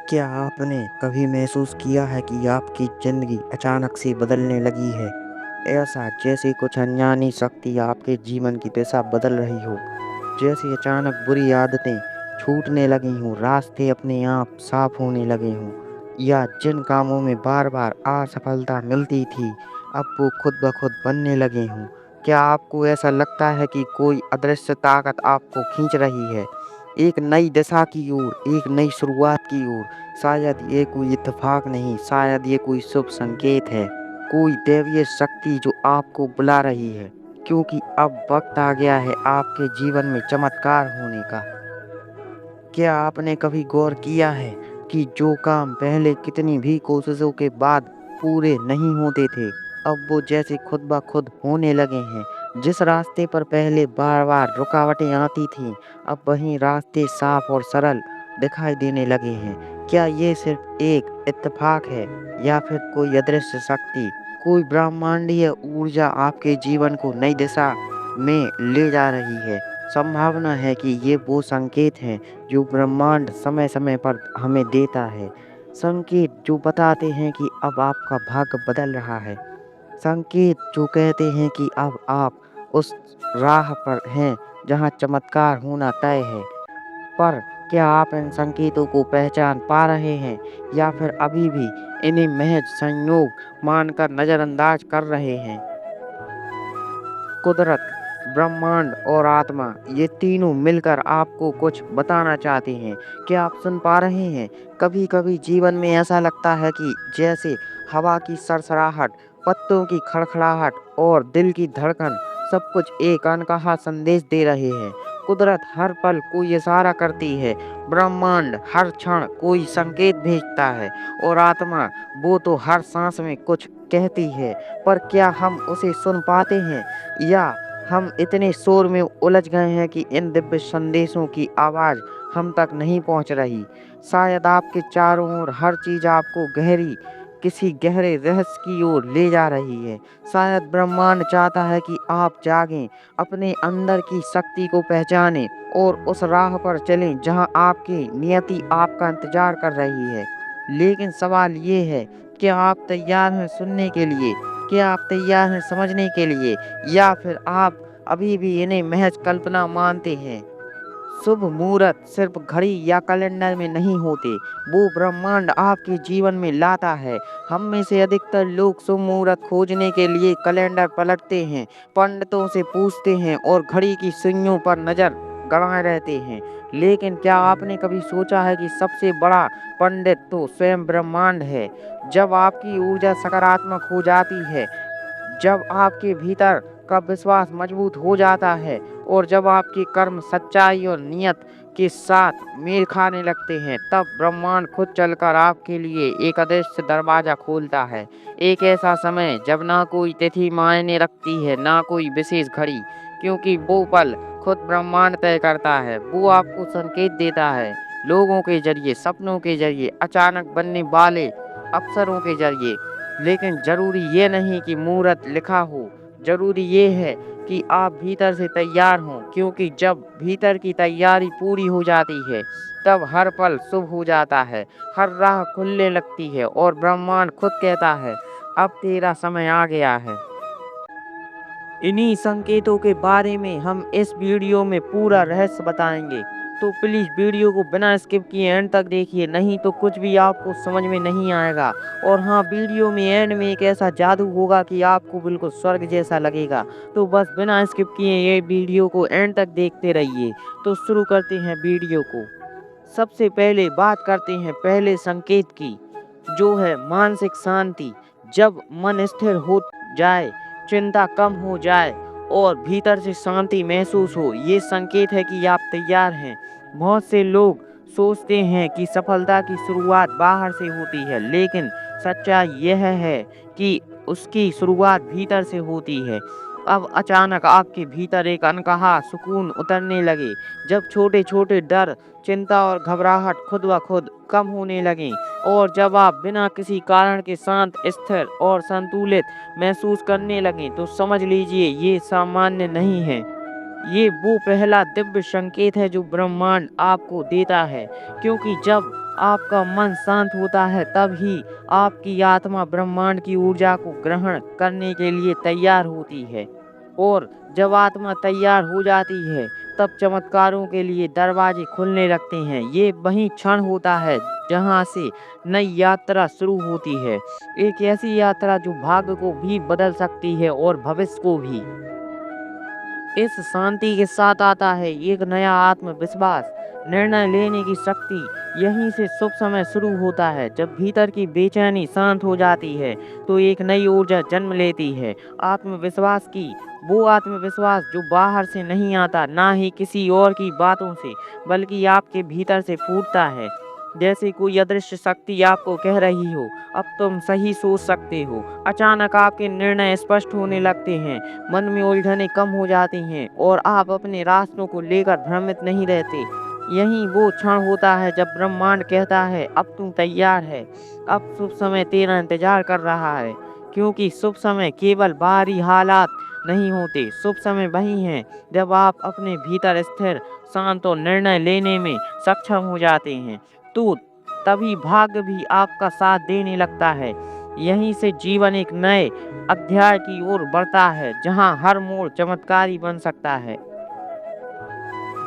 क्या आपने कभी महसूस किया है कि आपकी ज़िंदगी अचानक से बदलने लगी है? ऐसा जैसे कुछ अनजानी शक्ति आपके जीवन की दिशा बदल रही हो। जैसे अचानक बुरी आदतें छूटने लगी हों, रास्ते अपने आप साफ होने लगे हों, या जिन कामों में बार-बार असफलता मिलती थी, अब वो खुद ब खुद बनने लगे हों। क्या आपको ऐसा लगता है कि कोई अदृश्य ताकत आपको खींच रही है, एक नई दिशा की ओर, एक नई शुरुआत की ओर? शायद ये कोई इत्तेफाक नहीं, शायद ये कोई शुभ संकेत है, कोई दैवीय शक्ति जो आपको बुला रही है, क्योंकि अब वक्त आ गया है आपके जीवन में चमत्कार होने का। क्या आपने कभी गौर किया है कि जो काम पहले कितनी भी कोशिशों के बाद पूरे नहीं होते थे, अब वो जैसे खुद ब खुद होने लगे हैं? जिस रास्ते पर पहले बार-बार रुकावटें आती थीं, अब वहीं रास्ते साफ और सरल दिखाई देने लगे हैं। क्या ये सिर्फ एक इत्तेफाक है, या फिर कोई अदृश्य शक्ति, कोई ब्रह्मांडीय ऊर्जा आपके जीवन को नई दिशा में ले जा रही है? संभावना है कि ये वो संकेत हैं जो ब्रह्मांड समय-समय पर हमें देता है। संकेत जो बताते हैं कि अब आपका भाग्य बदल रहा है। संकेत जो कहते हैं कि अब आप उस राह पर हैं जहाँ चमत्कार होना तय है। पर क्या आप इन संकेतों को पहचान पा रहे हैं, या फिर अभी भी इन्हें महज संयोग मानकर नज़रअंदाज कर रहे हैं? कुदरत, ब्रह्मांड और आत्मा, ये तीनों मिलकर आपको कुछ बताना चाहते हैं। क्या आप सुन पा रहे हैं? कभी-कभी जीवन में ऐसा लगता है कि जैसे हवा की सरसराहट, पत्तों की खड़खड़ाहट और दिल की धड़कन सब कुछ एक अनकहा संदेश दे रहे हैं। कुदरत हर पल कोई इशारा करती है, ब्रह्मांड हर क्षण कोई संकेत भेजता है, और आत्मा, वो तो हर सांस में कुछ कहती है। पर क्या हम उसे सुन पाते हैं, या हम इतने शोर में उलझ गए हैं कि इन दिव्य संदेशों की आवाज़ हम तक नहीं पहुंच रही? शायद आपके चारों ओर हर चीज़ आपको किसी गहरे रहस्य की ओर ले जा रही है। शायद ब्रह्मांड चाहता है कि आप जागें, अपने अंदर की शक्ति को पहचानें और उस राह पर चलें जहां आपकी नियति आपका इंतजार कर रही है। लेकिन सवाल ये है, क्या आप तैयार हैं सुनने के लिए? क्या आप तैयार हैं समझने के लिए, या फिर आप अभी भी इन्हें महज कल्पना मानते हैं? शुभ मुहूर्त सिर्फ घड़ी या कैलेंडर में नहीं होते, वो ब्रह्मांड आपके जीवन में लाता है। हम में से अधिकतर लोग शुभ मुहूर्त खोजने के लिए कैलेंडर पलटते हैं, पंडितों से पूछते हैं और घड़ी की सुइयों पर नज़र गड़ाए रहते हैं। लेकिन क्या आपने कभी सोचा है कि सबसे बड़ा पंडित तो स्वयं ब्रह्मांड है? जब आपकी ऊर्जा सकारात्मक हो जाती है, जब आपके भीतर का विश्वास मजबूत हो जाता है, और जब आपके कर्म सच्चाई और नियत के साथ मेल खाने लगते हैं, तब ब्रह्मांड खुद चलकर आपके लिए एक अदृश्य दरवाजा खोलता है। एक ऐसा समय जब ना कोई तिथि मायने रखती है, ना कोई विशेष घड़ी, क्योंकि वो पल खुद ब्रह्मांड तय करता है। वो आपको संकेत देता है, लोगों के जरिए, सपनों के जरिए, अचानक बनने वाले अवसरों के जरिए। लेकिन ज़रूरी ये नहीं कि मुहूर्त लिखा हो, ज़रूरी ये है कि आप भीतर से तैयार हों, क्योंकि जब भीतर की तैयारी पूरी हो जाती है, तब हर पल शुभ हो जाता है, हर राह खुलने लगती है और ब्रह्मांड खुद कहता है, अब तेरा समय आ गया है। इन्हीं संकेतों के बारे में हम इस वीडियो में पूरा रहस्य बताएंगे। तो प्लीज़ वीडियो को बिना स्किप किए एंड तक देखिए, नहीं तो कुछ भी आपको समझ में नहीं आएगा। और हाँ, वीडियो में एंड में एक ऐसा जादू होगा कि आपको बिल्कुल स्वर्ग जैसा लगेगा। तो बस बिना स्किप किए ये वीडियो को एंड तक देखते रहिए। तो शुरू करते हैं वीडियो को। सबसे पहले बात करते हैं पहले संकेत की, जो है मानसिक शांति। जब मन स्थिर हो जाए, चिंता कम हो जाए और भीतर से शांति महसूस हो, ये संकेत है कि आप तैयार हैं। बहुत से लोग सोचते हैं कि सफलता की शुरुआत बाहर से होती है, लेकिन सच्चाई यह है कि उसकी शुरुआत भीतर से होती है। अब अचानक आपके भीतर एक अनकहा सुकून उतरने लगे, जब छोटे छोटे डर, चिंता और घबराहट खुद ब खुद कम होने लगें, और जब आप बिना किसी कारण के शांत, स्थिर और संतुलित महसूस करने लगें, तो समझ लीजिए ये सामान्य नहीं है। ये वो पहला दिव्य संकेत है जो ब्रह्मांड आपको देता है, क्योंकि जब आपका मन शांत होता है, तब ही आपकी आत्मा ब्रह्मांड की ऊर्जा को ग्रहण करने के लिए तैयार होती है। और जब आत्मा तैयार हो जाती है, तब चमत्कारों के लिए दरवाजे खुलने लगते हैं। ये वही क्षण होता है जहाँ से नई यात्रा शुरू होती है। एक ऐसी यात्रा जो भाग्य को भी बदल सकती है और भविष्य को भी। इस शांति के साथ आता है एक नया आत्मविश्वास, निर्णय लेने की शक्ति। यहीं से शुभ समय शुरू होता है। जब भीतर की बेचैनी शांत हो जाती है, तो एक नई ऊर्जा जन्म लेती है, आत्मविश्वास की। वो आत्मविश्वास जो बाहर से नहीं आता, ना ही किसी और की बातों से, बल्कि आपके भीतर से फूटता है। जैसे कोई अदृश्य शक्ति आपको कह रही हो, अब तुम सही सोच सकते हो। अचानक आपके निर्णय स्पष्ट होने लगते हैं, मन में उलझनें कम हो जाती हैं और आप अपने रास्तों को लेकर भ्रमित नहीं रहते। यही वो क्षण होता है जब ब्रह्मांड कहता है, अब तू तैयार है, अब शुभ समय तेरा इंतजार कर रहा है। क्योंकि शुभ समय केवल बाहरी हालात नहीं होते, शुभ समय वही है जब आप अपने भीतर स्थिर, शांत और निर्णय लेने में सक्षम हो जाते हैं। तो तभी भाग्य भी आपका साथ देने लगता है। यहीं से जीवन एक नए अध्याय की ओर बढ़ता है, जहां हर मोड़ चमत्कारी बन सकता है।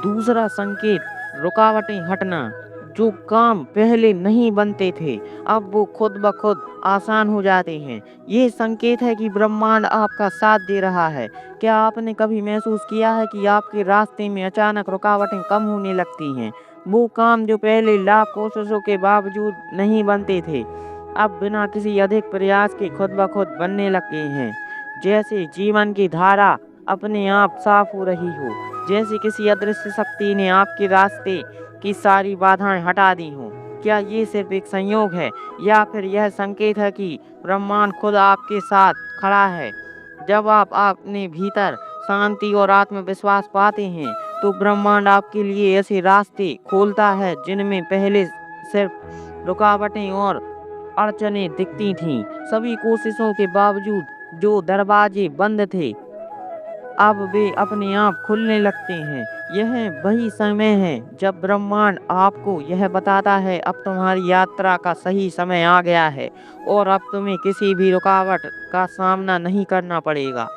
दूसरा संकेत, रुकावटें हटना। जो काम पहले नहीं बनते थे, अब वो खुद ब खुद आसान हो जाते हैं। ये संकेत है कि ब्रह्मांड आपका साथ दे रहा है। क्या आपने कभी महसूस किया है कि आपके रास्ते में अचानक रुकावटें कम होने लगती हैं? वो काम जो पहले लाख कोशिशों के बावजूद नहीं बनते थे, अब बिना किसी अधिक प्रयास के खुद ब खुद बनने लगे हैं। जैसे जीवन की धारा अपने आप साफ हो रही हो, जैसे किसी अदृश्य शक्ति ने आपके रास्ते की सारी बाधाएं हटा दी हों। क्या ये सिर्फ एक संयोग है, या फिर यह संकेत है कि ब्रह्मांड खुद आपके साथ खड़ा है? जब आप अपने भीतर शांति और आत्मविश्वास पाते हैं, तो ब्रह्मांड आपके लिए ऐसे रास्ते खोलता है जिनमें पहले सिर्फ रुकावटें और अड़चनें दिखती थीं। सभी कोशिशों के बावजूद जो दरवाजे बंद थे, अब वे अपने आप खुलने लगते हैं। यह वही समय है जब ब्रह्मांड आपको यह बताता है, अब तुम्हारी यात्रा का सही समय आ गया है और अब तुम्हें किसी भी रुकावट का सामना नहीं करना पड़ेगा।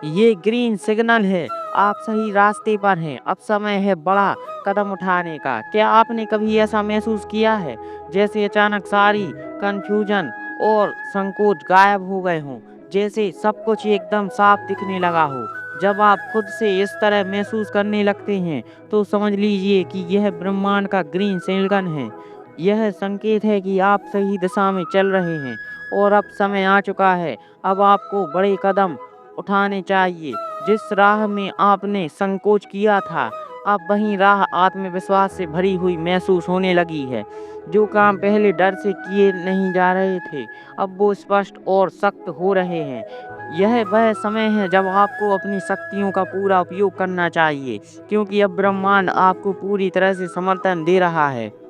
ये ग्रीन सिग्नल है, आप सही रास्ते पर हैं। अब समय है बड़ा कदम उठाने का। क्या आपने कभी ऐसा महसूस किया है, जैसे अचानक सारी कंफ्यूजन और संकोच गायब हो गए हों, जैसे सब कुछ एकदम साफ दिखने लगा हो? जब आप खुद से इस तरह महसूस करने लगते हैं, तो समझ लीजिए कि यह ब्रह्मांड का ग्रीन सिग्नल है। यह संकेत है कि आप सही दिशा में चल रहे हैं और अब समय आ चुका है। अब आपको बड़े कदम उठाने चाहिए। जिस राह में आपने संकोच किया था, अब वही राह आत्मविश्वास से भरी हुई महसूस होने लगी है। जो काम पहले डर से किए नहीं जा रहे थे, अब वो स्पष्ट और सख्त हो रहे हैं। यह वह समय है जब आपको अपनी शक्तियों का पूरा उपयोग करना चाहिए, क्योंकि अब ब्रह्मांड आपको पूरी तरह से समर्थन दे रहा है।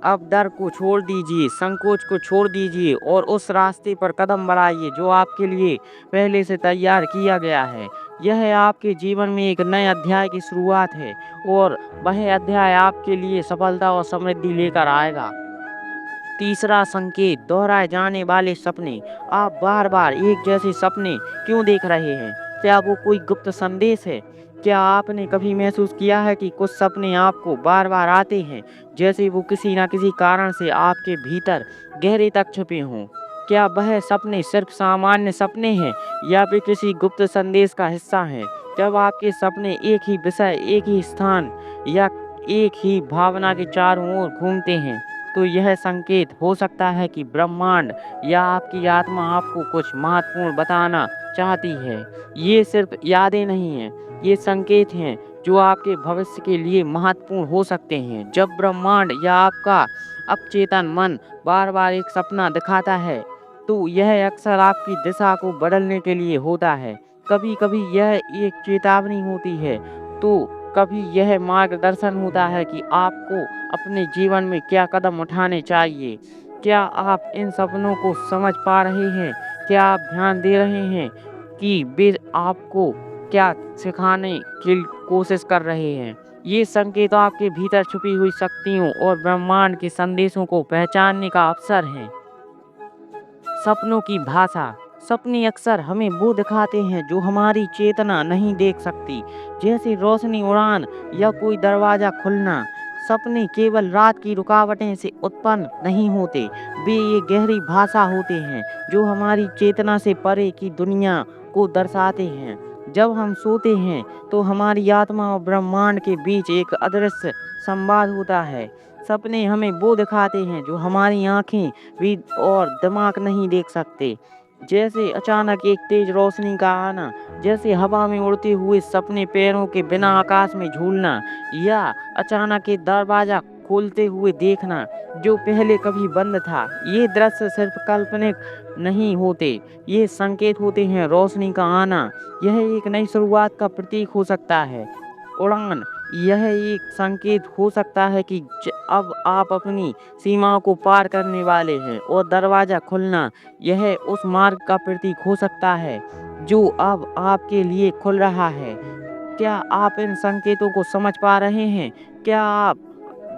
अब डर को छोड़ दीजिए, संकोच को छोड़ दीजिए और उस रास्ते पर कदम बढ़ाइए जो आपके लिए पहले से तैयार किया गया है। यह आपके जीवन में एक नए अध्याय की शुरुआत है और वह अध्याय आपके लिए सफलता और समृद्धि लेकर आएगा। तीसरा संकेत, दोहराए जाने वाले सपने। आप बार बार एक जैसे सपने क्यों देख रहे हैं? क्या वो कोई गुप्त संदेश है? क्या आपने कभी महसूस किया है कि कुछ सपने आपको बार बार आते हैं, जैसे वो किसी न किसी कारण से आपके भीतर गहरे तक छुपे हों? क्या वह सपने सिर्फ सामान्य सपने हैं, या फिर किसी गुप्त संदेश का हिस्सा हैं? जब आपके सपने एक ही विषय, एक ही स्थान या एक ही भावना के चारों ओर घूमते हैं, तो यह संकेत हो सकता है कि ब्रह्मांड या आपकी आत्मा आपको कुछ महत्वपूर्ण बताना चाहती है। ये सिर्फ यादें नहीं हैं, ये संकेत हैं जो आपके भविष्य के लिए महत्वपूर्ण हो सकते हैं। जब ब्रह्मांड या आपका अवचेतन मन बार बार एक सपना दिखाता है, तो यह अक्सर आपकी दिशा को बदलने के लिए होता है। कभी कभी यह एक चेतावनी होती है, तो कभी यह मार्गदर्शन होता है कि आपको अपने जीवन में क्या कदम उठाने चाहिए। क्या आप इन सपनों को समझ पा रहे हैं? क्या आप ध्यान दे रहे हैं कि वे आपको क्या सिखाने की कोशिश कर रहे हैं? ये संकेत आपके भीतर छुपी हुई शक्तियों और ब्रह्मांड के संदेशों को पहचानने का अवसर है। सपनों की भाषा। सपने अक्सर हमें वो दिखाते हैं जो हमारी चेतना नहीं देख सकती, जैसे रोशनी उड़ान या कोई दरवाजा खुलना। सपने केवल रात की रुकावटें से उत्पन्न नहीं होते, वे ये गहरी भाषा होते हैं जो हमारी चेतना से परे की दुनिया को दर्शाते हैं। जब हम सोते हैं तो हमारी आत्मा और ब्रह्मांड के बीच एक अदृश्य संवाद होता है। सपने हमें वो दिखाते हैं जो हमारी आंखें भी और दिमाग नहीं देख सकते, जैसे अचानक एक तेज रोशनी का आना, जैसे हवा में उड़ते हुए सपने पैरों के बिना आकाश में झूलना, या अचानक एक दरवाजा खोलते हुए देखना जो पहले कभी बंद था। ये दृश्य सिर्फ काल्पनिक नहीं होते, ये संकेत होते हैं रोशनी का आना। यह एक नई शुरुआत का प्रतीक हो सकता है। उड़ान। यह एक संकेत हो सकता है कि अब आप अपनी सीमाओं को पार करने वाले हैं, और दरवाजा खुलना यह उस मार्ग का प्रतीक हो सकता है जो अब आपके लिए खुल रहा है। क्या आप इन संकेतों को समझ पा रहे हैं? क्या आप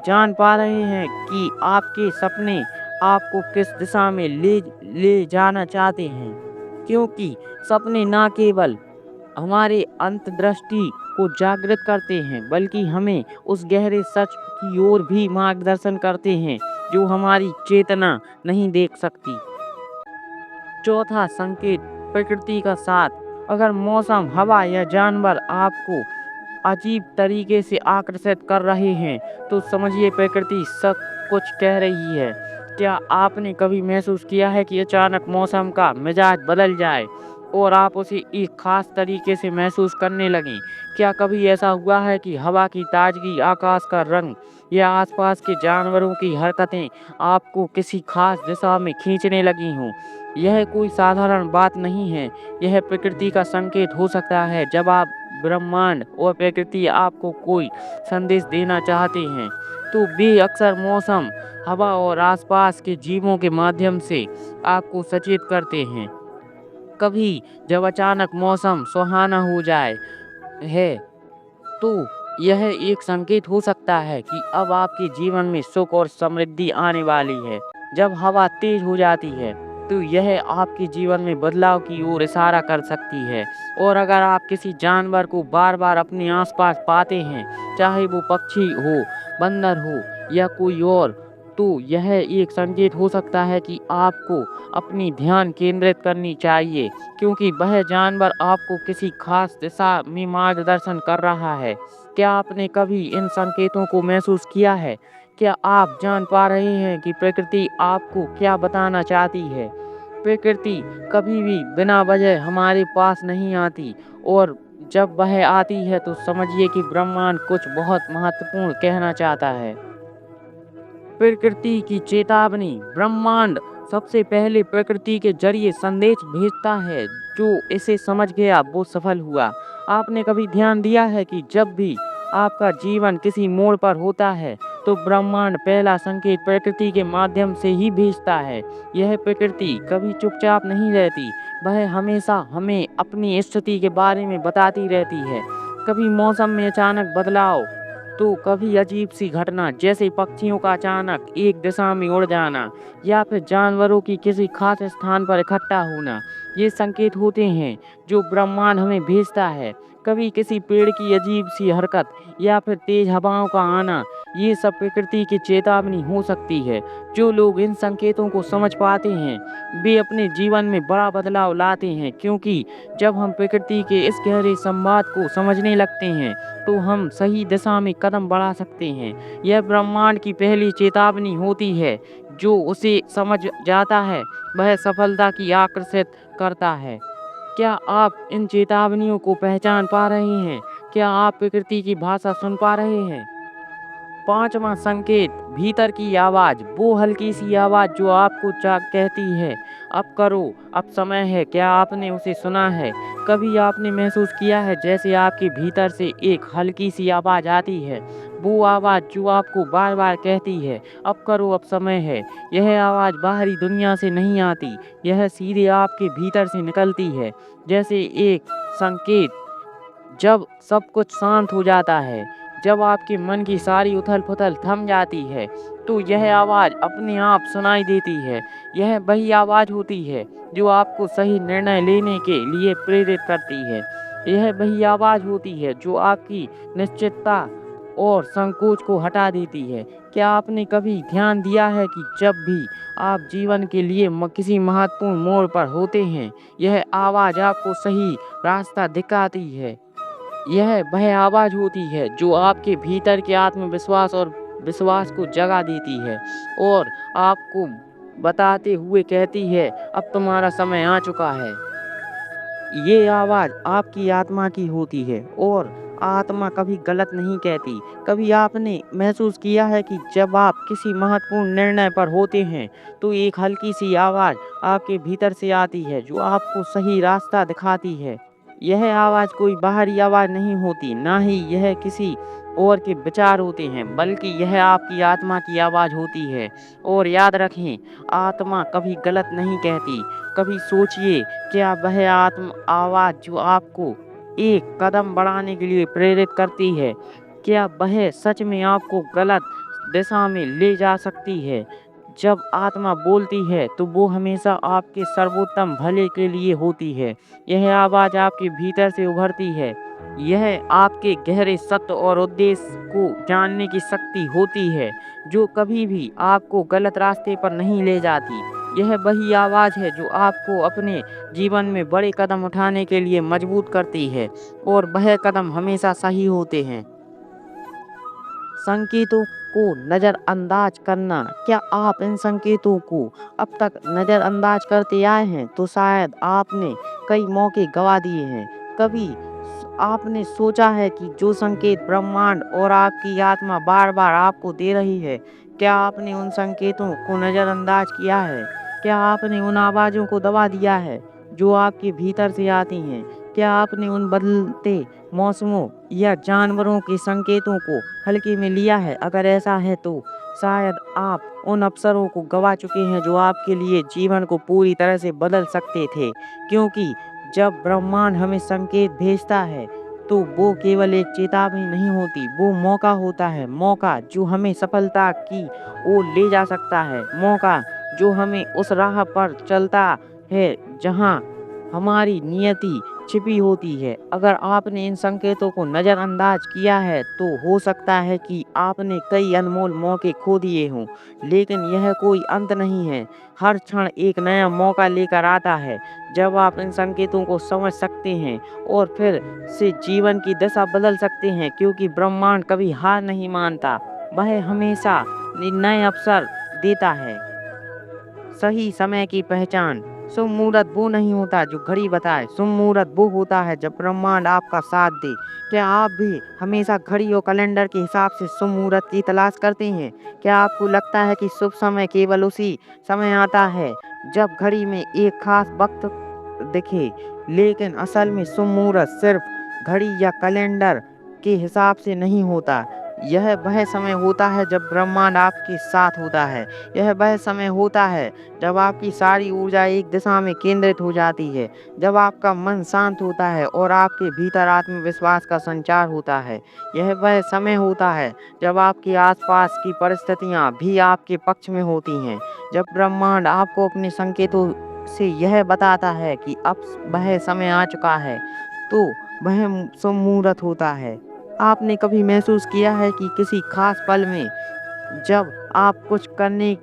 जान पा रहे हैं कि आपके सपने आपको किस दिशा में ले ले जाना चाहते हैं? क्योंकि सपने ना केवल हमारे अंतर्दृष्टि को जागृत करते हैं, बल्कि हमें उस गहरे सच की ओर भी मार्गदर्शन करते हैं जो हमारी चेतना नहीं देख सकती। चौथा संकेत, प्रकृति का साथ। अगर मौसम, हवा या जानवर आपको अजीब तरीके से आकर्षित कर रहे हैं, तो समझिए प्रकृति सब कुछ कह रही है। क्या आपने कभी महसूस किया है कि अचानक मौसम का मिजाज बदल जाए और आप उसे एक खास तरीके से महसूस करने लगें? क्या कभी ऐसा हुआ है कि हवा की ताजगी, आकाश का रंग या आसपास के जानवरों की हरकतें आपको किसी खास दिशा में खींचने लगी हों? यह कोई साधारण बात नहीं है, यह प्रकृति का संकेत हो सकता है। जब आप ब्रह्मांड और प्रकृति आपको कोई संदेश देना चाहते हैं, तो वे अक्सर मौसम, हवा और आसपास के जीवों के माध्यम से आपको सचेत करते हैं। कभी जब अचानक मौसम सुहाना हो जाए है, तो यह एक संकेत हो सकता है कि अब आपके जीवन में सुख और समृद्धि आने वाली है। जब हवा तेज हो जाती है, तो यह आपके जीवन में बदलाव की ओर इशारा कर सकती है। और अगर आप किसी जानवर को बार-बार अपने आसपास पाते हैं, चाहे वो पक्षी हो, बंदर हो या कोई और, तो यह एक संकेत हो सकता है कि आपको अपनी ध्यान केंद्रित करनी चाहिए, क्योंकि वह जानवर आपको किसी खास दिशा में मार्गदर्शन कर रहा है। क्या आपने कभी इन संकेतों को महसूस किया है? क्या आप जान पा रहे हैं कि प्रकृति आपको क्या बताना चाहती है? प्रकृति कभी भी बिना वजह हमारे पास नहीं आती, और जब वह आती है तो समझिए कि ब्रह्मांड कुछ बहुत महत्वपूर्ण कहना चाहता है। प्रकृति की चेतावनी। ब्रह्मांड सबसे पहले प्रकृति के जरिए संदेश भेजता है। जो इसे समझ गया वो सफल हुआ। आपने कभी ध्यान दिया है कि जब भी आपका जीवन किसी मोड़ पर होता है, तो ब्रह्मांड पहला संकेत प्रकृति के माध्यम से ही भेजता है। यह प्रकृति कभी चुपचाप नहीं रहती, वह हमेशा हमें अपनी स्थिति के बारे में बताती रहती है। कभी मौसम में अचानक बदलाव, तो कभी अजीब सी घटना, जैसे पक्षियों का अचानक एक दिशा में उड़ जाना या फिर जानवरों की किसी खास स्थान पर इकट्ठा होना, ये संकेत होते हैं जो ब्रह्मांड हमें भेजता है। कभी किसी पेड़ की अजीब सी हरकत या फिर तेज हवाओं का आना, ये सब प्रकृति की चेतावनी हो सकती है। जो लोग इन संकेतों को समझ पाते हैं, वे अपने जीवन में बड़ा बदलाव लाते हैं, क्योंकि जब हम प्रकृति के इस गहरे संवाद को समझने लगते हैं, तो हम सही दिशा में कदम बढ़ा सकते हैं। यह ब्रह्मांड की पहली चेतावनी होती है। जो उसे समझ जाता है, वह सफलता की आकर्षित करता है। क्या आप इन चेतावनियों को पहचान पा रहे हैं? क्या आप प्रकृति की भाषा सुन पा रहे हैं? पांचवा संकेत, भीतर की आवाज़। वो हल्की सी आवाज़ जो आपको कहती है, अब करो, अब समय है। क्या आपने उसे सुना है? कभी आपने महसूस किया है जैसे आपके भीतर से एक हल्की सी आवाज़ आती है? वो आवाज़ जो आपको बार बार कहती है, अब करो, अब समय है। यह आवाज़ बाहरी दुनिया से नहीं आती, यह सीधे आपके भीतर से निकलती है, जैसे एक संकेत। जब सब कुछ शांत हो जाता है, जब आपके मन की सारी उथल-पुथल थम जाती है, तो यह आवाज़ अपने आप सुनाई देती है। यह वही आवाज़ होती है, जो आपको सही निर्णय लेने के लिए प्रेरित करती है। यह वही आवाज़ होती है, जो आपकी निश्चितता और संकोच को हटा देती है। क्या आपने कभी ध्यान दिया है कि जब भी आप जीवन के लिए किसी महत्वपूर्ण मोड़ पर होते हैं, यह आवाज़ आपको सही रास्ता दिखाती है। यह वह आवाज़ होती है जो आपके भीतर के आत्मविश्वास और विश्वास को जगा देती है और आपको बताते हुए कहती है, अब तुम्हारा समय आ चुका है। ये आवाज़ आपकी आत्मा की होती है और आत्मा कभी गलत नहीं कहती। कभी आपने महसूस किया है कि जब आप किसी महत्वपूर्ण निर्णय पर होते हैं, तो एक हल्की-सी आवाज़ आपके भीतर से आती है जो आपको सही रास्ता दिखाती है। यह आवाज़ कोई बाहरी आवाज़ नहीं होती, ना ही यह किसी और के विचार होते हैं, बल्कि यह आपकी आत्मा की आवाज़ होती है। और याद रखें, आत्मा कभी गलत नहीं कहती। कभी सोचिए, क्या वह आत्म आवाज़ जो आपको एक कदम बढ़ाने के लिए प्रेरित करती है, क्या वह सच में आपको गलत दिशा में ले जा सकती है? जब आत्मा बोलती है, तो वो हमेशा आपके सर्वोत्तम भले के लिए होती है। यह आवाज़ आपके भीतर से उभरती है। यह आपके गहरे सत्य और उद्देश्य को जानने की शक्ति होती है, जो कभी भी आपको गलत रास्ते पर नहीं ले जाती। यह वही आवाज़ है जो आपको अपने जीवन में बड़े कदम उठाने के लिए मजबूत करती है और वह कदम हमेशा सही होते हैं। संकेतों को नज़रअंदाज करना, क्या आप इन संकेतों को अब तक नज़रअंदाज करते आए हैं? तो शायद आपने कई मौके गँवा दिए हैं। कभी आपने सोचा है कि जो संकेत ब्रह्मांड और आपकी आत्मा बार-बार आपको दे रही है, क्या आपने उन संकेतों को नज़रअंदाज किया है? क्या आपने उन आवाज़ों को दबा दिया है, जो आपके भीतर से आती हैं? क्या आपने उन बदलते मौसमों या जानवरों के संकेतों को हल्के में लिया है? अगर ऐसा है, तो शायद आप उन अवसरों को गँवा चुके हैं जो आपके लिए जीवन को पूरी तरह से बदल सकते थे। क्योंकि जब ब्रह्मांड हमें संकेत भेजता है, तो वो केवल एक चेतावनी नहीं होती, वो मौका होता है। मौका जो हमें सफलता की ओर ले जा सकता है। मौका जो हमें उस राह पर चलता है जहाँ हमारी नियति छिपी होती है। अगर आपने इन संकेतों को नज़रअंदाज किया है, तो हो सकता है कि आपने कई अनमोल मौके खो दिए हों, लेकिन यह कोई अंत नहीं है। हर क्षण एक नया मौका लेकर आता है। जब आप इन संकेतों को समझ सकते हैं और फिर से जीवन की दिशा बदल सकते हैं, क्योंकि ब्रह्मांड कभी हार नहीं मानता। वह हमेशा नए अवसर देता है। सही समय की पहचान। शुभ मुहूर्त वो नहीं होता जो घड़ी बताए, शुभ मुहूर्त वो होता है जब ब्रह्मांड आपका साथ दे। क्या आप भी हमेशा घड़ी और कैलेंडर के हिसाब से शुभ मुहूर्त की तलाश करते हैं? क्या आपको लगता है कि शुभ समय केवल उसी समय आता है जब घड़ी में एक खास वक्त दिखे, लेकिन असल में शुभ मुहूर्त सिर्फ घड़ी या कैलेंडर के हिसाब से नहीं होता। यह वह समय होता है जब ब्रह्मांड आपके साथ होता है। यह वह समय होता है जब आपकी सारी ऊर्जा एक दिशा में केंद्रित हो जाती है, जब आपका मन शांत होता है और आपके भीतर आत्मविश्वास का संचार होता है। यह वह समय होता है जब आपके आसपास की परिस्थितियाँ भी आपके पक्ष में होती हैं, जब ब्रह्मांड आपको अपने संकेतों से यह बताता है कि अब वह समय आ चुका है, तो वह शुभ मुहूर्त होता है। आपने कभी महसूस किया है कि किसी खास पल में जब आप कुछ करने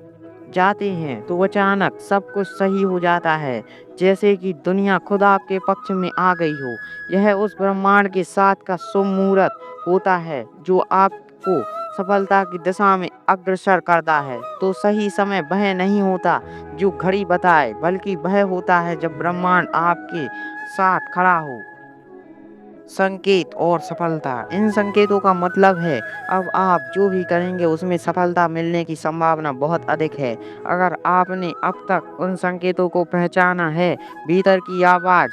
जाते हैं, तो अचानक सब कुछ सही हो जाता है, जैसे कि दुनिया खुद आपके पक्ष में आ गई हो। यह उस ब्रह्मांड के साथ का शुभ मुहूर्त होता है जो आपको सफलता की दिशा में अग्रसर करता है। तो सही समय वह नहीं होता जो घड़ी बताए, बल्कि वह होता है जब ब्रह्मांड आपके साथ खड़ा हो। संकेत और सफलता। इन संकेतों का मतलब है, अब आप जो भी करेंगे उसमें सफलता मिलने की संभावना बहुत अधिक है। अगर आपने अब तक उन संकेतों को पहचाना है, भीतर की आवाज़,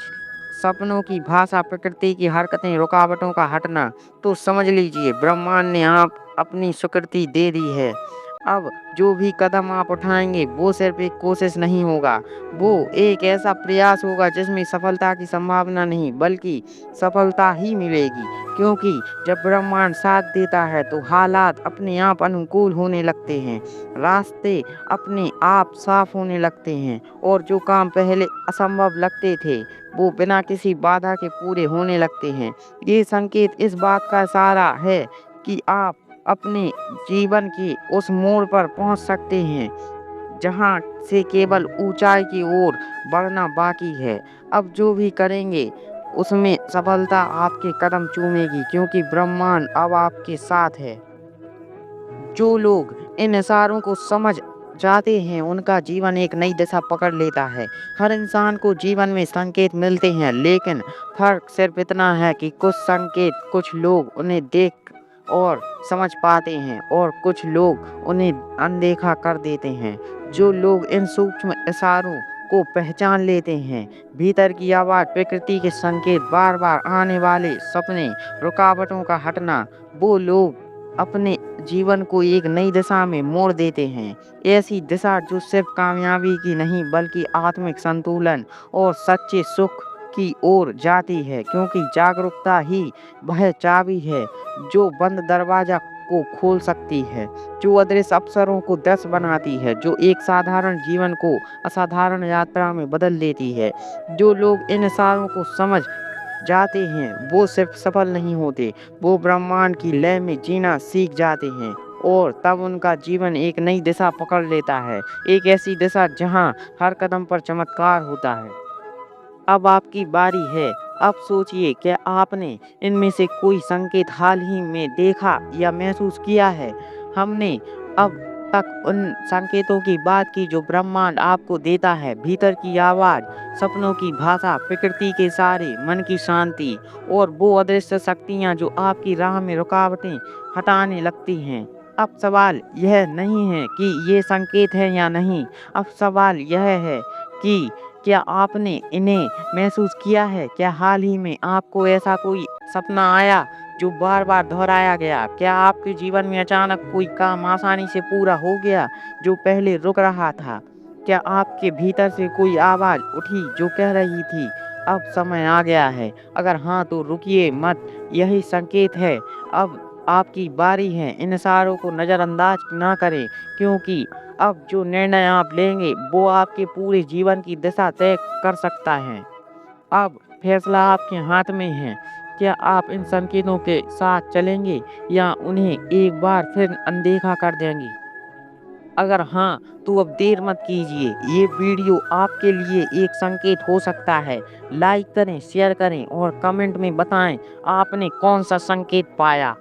सपनों की भाषा, प्रकृति की हरकतें, रुकावटों का हटना, तो समझ लीजिए ब्रह्मांड ने आप अपनी स्वीकृति दे दी है। अब जो भी कदम आप उठाएँगे वो सिर्फ़ एक कोशिश नहीं होगा, वो एक ऐसा प्रयास होगा जिसमें सफलता की संभावना नहीं बल्कि सफलता ही मिलेगी। क्योंकि जब ब्रह्मांड साथ देता है तो हालात अपने आप अनुकूल होने लगते हैं, रास्ते अपने आप साफ़ होने लगते हैं और जो काम पहले असंभव लगते थे, वो बिना किसी बाधा के पूरे होने लगते हैं। ये संकेत इस बात का इशारा है कि आप अपने जीवन के उस मोड़ पर पहुंच सकते हैं जहां से केवल ऊंचाई की ओर बढ़ना बाकी है। अब जो भी करेंगे उसमें सफलता आपके कदम चूमेगी क्योंकि ब्रह्मांड अब आपके साथ है। जो लोग इन इशारों को समझ जाते हैं उनका जीवन एक नई दिशा पकड़ लेता है। हर इंसान को जीवन में संकेत मिलते हैं लेकिन फर्क सिर्फ इतना है कि कुछ संकेत कुछ लोग उन्हें देख और समझ पाते हैं और कुछ लोग उन्हें अनदेखा कर देते हैं। जो लोग इन सूक्ष्म इशारों को पहचान लेते हैं, भीतर की आवाज़, प्रकृति के संकेत, बार बार आने वाले सपने, रुकावटों का हटना, वो लोग अपने जीवन को एक नई दिशा में मोड़ देते हैं। ऐसी दिशा जो सिर्फ कामयाबी की नहीं बल्कि आत्मिक संतुलन और सच्चे सुख की ओर जाती है क्योंकि जागरूकता ही वह चाबी है जो बंद दरवाजा को खोल सकती है, जो अदृश्य अवसरों को दृश्य बनाती है, जो एक साधारण जीवन को असाधारण यात्रा में बदल देती है। जो लोग इन इशारों को समझ जाते हैं वो सिर्फ सफल नहीं होते, वो ब्रह्मांड की लय में जीना सीख जाते हैं और तब उनका जीवन एक नई दिशा पकड़ लेता है, एक ऐसी दिशा जहां हर कदम पर चमत्कार होता है। अब आपकी बारी है। अब सोचिए क्या आपने इनमें से कोई संकेत हाल ही में देखा या महसूस किया है? हमने अब तक उन संकेतों की बात की जो ब्रह्मांड आपको देता है, भीतर की आवाज़, सपनों की भाषा, प्रकृति के इशारे, मन की शांति और वो अदृश्य शक्तियाँ जो आपकी राह में रुकावटें हटाने लगती हैं। अब सवाल यह नहीं है कि ये संकेत है या नहीं, अब सवाल यह है कि क्या आपने इन्हें महसूस किया है? क्या हाल ही में आपको ऐसा कोई सपना आया जो बार-बार दोहराया गया? क्या आपके जीवन में अचानक कोई काम आसानी से पूरा हो गया जो पहले रुक रहा था? क्या आपके भीतर से कोई आवाज़ उठी जो कह रही थी, अब समय आ गया है? अगर हाँ, तो रुकिए मत, यही संकेत है। अब आपकी बारी है। इन इशारों को नज़रअंदाज ना करें क्योंकि अब जो निर्णय आप लेंगे वो आपके पूरे जीवन की दिशा तय कर सकता है। अब फैसला आपके हाथ में है। क्या आप इन संकेतों के साथ चलेंगे या उन्हें एक बार फिर अनदेखा कर देंगे? अगर हाँ, तो अब देर मत कीजिए। ये वीडियो आपके लिए एक संकेत हो सकता है। लाइक करें, शेयर करें और कमेंट में बताएं आपने कौन सा संकेत पाया।